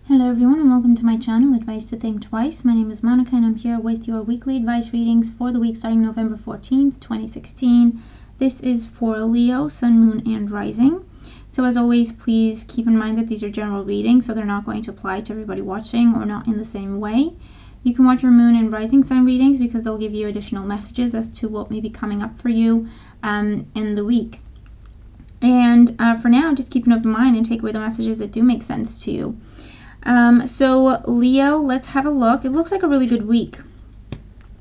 Hello everyone and welcome to my channel, Advice to Think Twice. My name is Monica and I'm here with your weekly advice readings for the week starting November 14th, 2016. This is for Leo, Sun, Moon, and Rising. So as always, please keep in mind that these are general readings, so they're not going to apply to everybody watching or not in the same way. You can watch your Moon and Rising sign readings because they'll give you additional messages as to what may be coming up for you in the week. And for now, just keep an open mind and take away the messages that do make sense to you. So Leo, let's have a look. It looks like a really good week.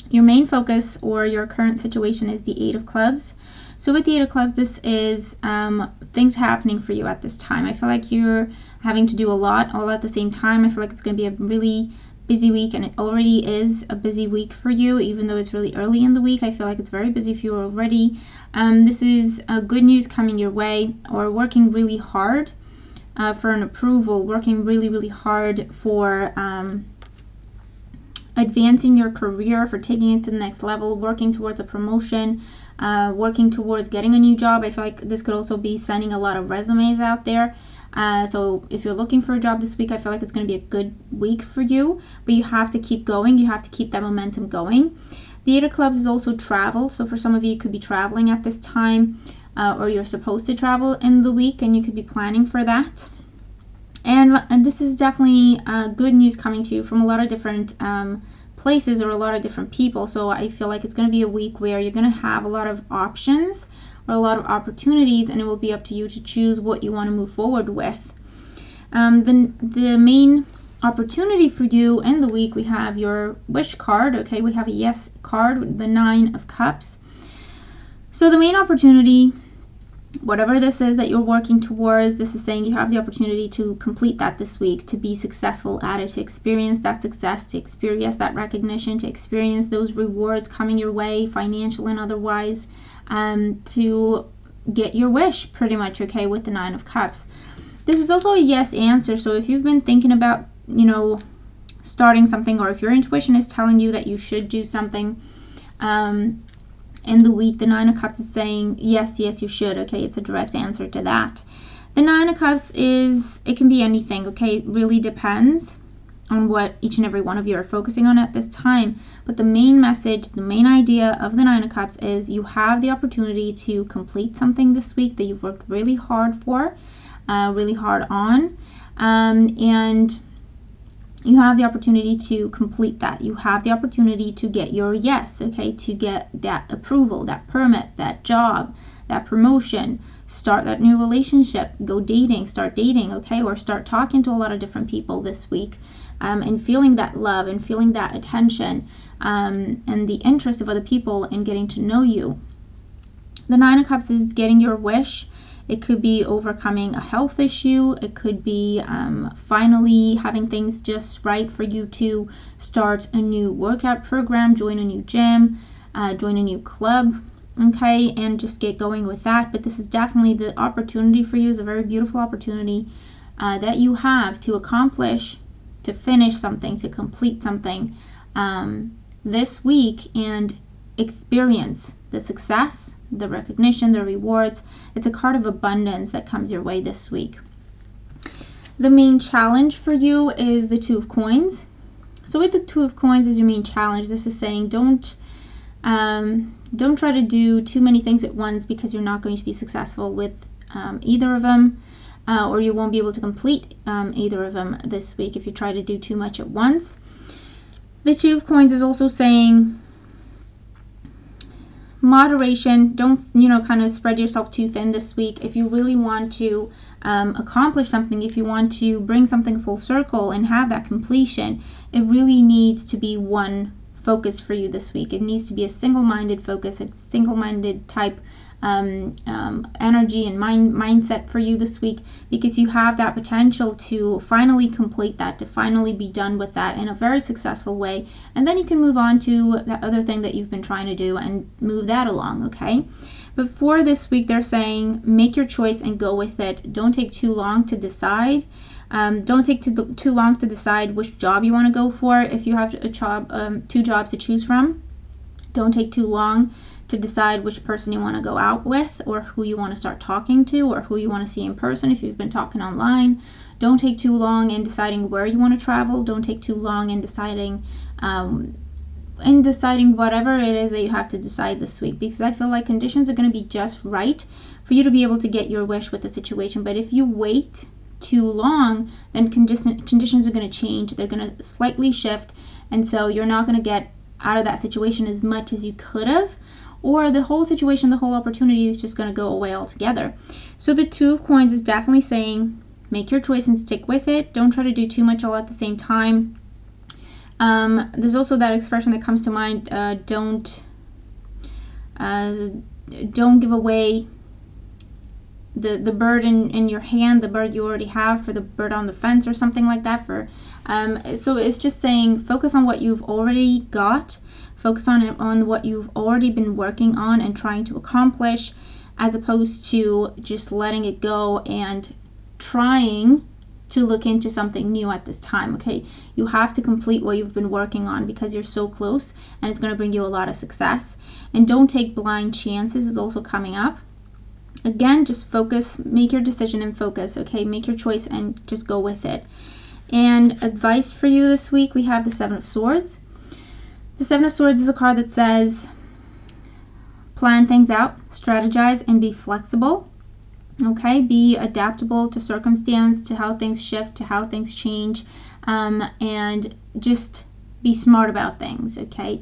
Your main focus or your current situation is the Eight of Clubs. So with the Eight of Clubs, this is things happening for you at this time. I feel like you're having to do a lot all at the same time. I feel like it's going to be a really busy week, and it already is a busy week for you, even though it's really early in the week. I feel like it's very busy for you already. This is good news coming your way, or working really hard for an approval, working really hard for advancing your career, for taking it to the next level, working towards a promotion, working towards getting a new job. I feel like this could also be sending a lot of resumes out there. So if you're looking for a job this week, I feel like it's going to be a good week for you, but you have to keep going. You have to keep that momentum going. The Eight of Clubs is also travel. So for some of you, you could be traveling at this time, or you're supposed to travel in the week, and you could be planning for that. And this is definitely good news coming to you from a lot of different places or a lot of different people. So I feel like it's going to be a week where you're going to have a lot of options or a lot of opportunities, and it will be up to you to choose what you want to move forward with. The main opportunity for you in the week, we have your wish card. Okay, we have a yes card, the Nine of Cups. So the main opportunity, whatever this is that you're working towards, this is saying you have the opportunity to complete that this week, to be successful at it, to experience that success, to experience that recognition, to experience those rewards coming your way, financial and otherwise, to get your wish pretty much, okay, with the Nine of Cups. This is also a yes answer. So if you've been thinking about, starting something, or if your intuition is telling you that you should do something, in the week, the Nine of Cups is saying, yes, you should, okay? It's a direct answer to that. The Nine of Cups it can be anything, okay? It really depends on what each and every one of you are focusing on at this time. But the main message, the main idea of the Nine of Cups is you have the opportunity to complete something this week that you've worked really hard for, really hard on, and you have the opportunity to complete that. You have the opportunity to get your yes, okay, to get that approval, that permit, that job, that promotion, start that new relationship, go dating, start dating, okay, or start talking to a lot of different people this week, and feeling that love and feeling that attention, and the interest of other people in getting to know you. The Nine of Cups is getting your wish. It could be overcoming a health issue. It could be finally having things just right for you to start a new workout program, join a new gym, join a new club, okay, and just get going with that. But this is definitely the opportunity for you. It's a very beautiful opportunity that you have to accomplish, to finish something, to complete something this week and experience the success, the recognition, the rewards. It's a card of abundance that comes your way this week. The main challenge for you is the Two of Coins. So with the Two of Coins as your main challenge, this is saying don't try to do too many things at once, because you're not going to be successful with either of them, or you won't be able to complete either of them this week if you try to do too much at once. The Two of Coins is also saying moderation. Don't kind of spread yourself too thin this week. If you really want to accomplish something, if you want to bring something full circle and have that completion, it really needs to be one focus for you this week. It needs to be a single-minded focus, a single-minded type energy and mindset for you this week, because you have that potential to finally complete that, to finally be done with that in a very successful way, and then you can move on to that other thing that you've been trying to do and move that along, okay? But for this week, they're saying make your choice and go with it. Don't take too long to decide. Don't take too long to decide which job you want to go for. If you have a job, two jobs to choose from, don't take too long to decide which person you want to go out with, or who you want to start talking to, or who you want to see in person if you've been talking online. Don't take too long in deciding where you want to travel. Don't take too long in deciding whatever it is that you have to decide this week, because I feel like conditions are going to be just right for you to be able to get your wish with the situation. But if you wait too long, then conditions are going to change. They're going to slightly shift, and so you're not going to get out of that situation as much as you could have, or the whole situation, the whole opportunity is just going to go away altogether. So the Two of Coins is definitely saying make your choice and stick with it. Don't try to do too much all at the same time. There's also that expression that comes to mind, don't give away the bird in your hand, the bird you already have, for the bird on the fence, or something like that. So it's just saying focus on what you've already got, focus on what you've already been working on and trying to accomplish, as opposed to just letting it go and trying to look into something new at this time. Okay, you have to complete what you've been working on because you're so close, and it's going to bring you a lot of success. And don't take blind chances is also coming up. Again, just focus, make your decision and focus. Okay, make your choice and just go with it. And advice for you this week, we have the Seven of Swords. The Seven of Swords is a card that says plan things out, strategize, and be flexible. Okay, be adaptable to circumstance, to how things shift, to how things change, and just be smart about things. Okay,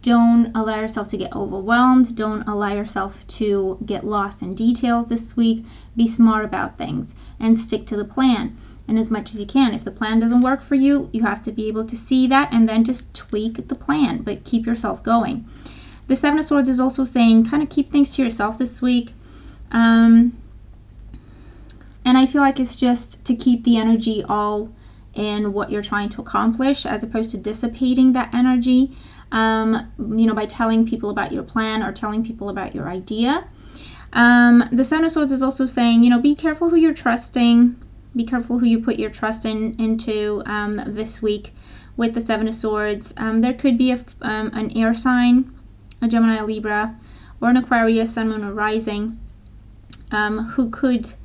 don't allow yourself to get overwhelmed. Don't allow yourself to get lost in details this week. Be smart about things and stick to the plan. And as much as you can, if the plan doesn't work for you, you have to be able to see that and then just tweak the plan, but keep yourself going. The Seven of Swords is also saying kind of keep things to yourself this week. And I feel like it's just to keep the energy all in what you're trying to accomplish, as opposed to dissipating that energy, by telling people about your plan or telling people about your idea. The Seven of Swords is also saying, be careful who you're trusting. Be careful who you put your trust into this week with the Seven of Swords. There could be an air sign, a Gemini, a Libra, or an Aquarius, Sun, Moon, or Rising, who could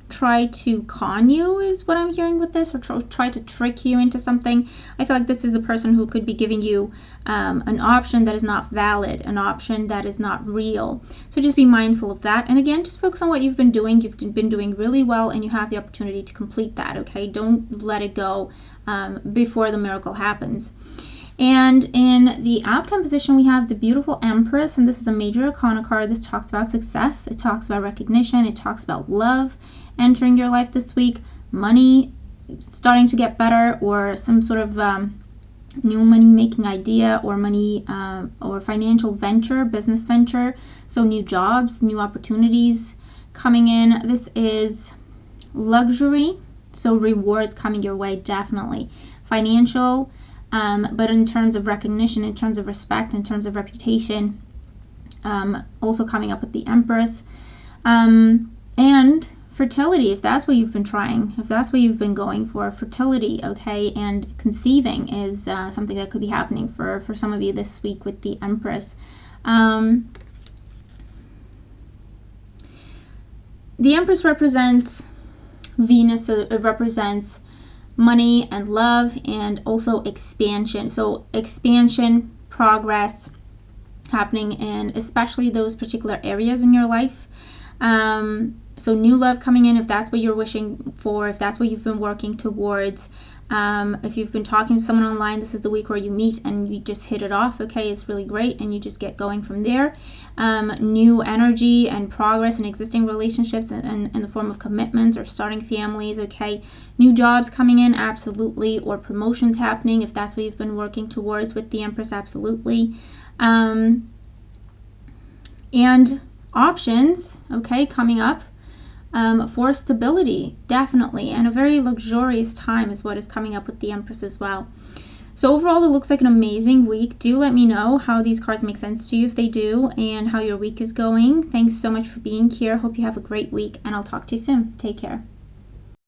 try to con you, is what I'm hearing with this, or try to trick you into something. I feel like this is the person who could be giving you an option that is not valid, an option that is not real. So just be mindful of that. And again, just focus on what you've been doing. You've been doing really well, and you have the opportunity to complete that. Okay, don't let it go before the miracle happens. And in the outcome position, we have the beautiful Empress, and this is a major arcana card. This talks about success. It talks about recognition. It talks about love entering your life this week, money starting to get better, or some sort of new money-making idea, or money or financial venture, business venture. So new jobs, new opportunities coming in. This is luxury, so rewards coming your way, definitely. Financial, but in terms of recognition, in terms of respect, in terms of reputation, also coming up with the Empress. And fertility, if that's what you've been trying, if that's what you've been going for, fertility, okay, and conceiving is something that could be happening for some of you this week with the Empress. The Empress represents Venus, so it represents money and love, and also expansion. So expansion, progress happening in especially those particular areas in your life. So new love coming in, if that's what you're wishing for, if that's what you've been working towards. If you've been talking to someone online, this is the week where you meet and you just hit it off. Okay, it's really great, and you just get going from there. New energy and progress in existing relationships in the form of commitments or starting families. Okay, new jobs coming in, absolutely, or promotions happening if that's what you've been working towards with the Empress, absolutely. And options, okay, coming up. For stability, definitely, and a very luxurious time is what is coming up with the Empress as well. So overall, it looks like an amazing week. Do let me know how these cards make sense to you if they do, and how your week is going. Thanks so much for being here. Hope you have a great week, and I'll talk to you soon. Take care.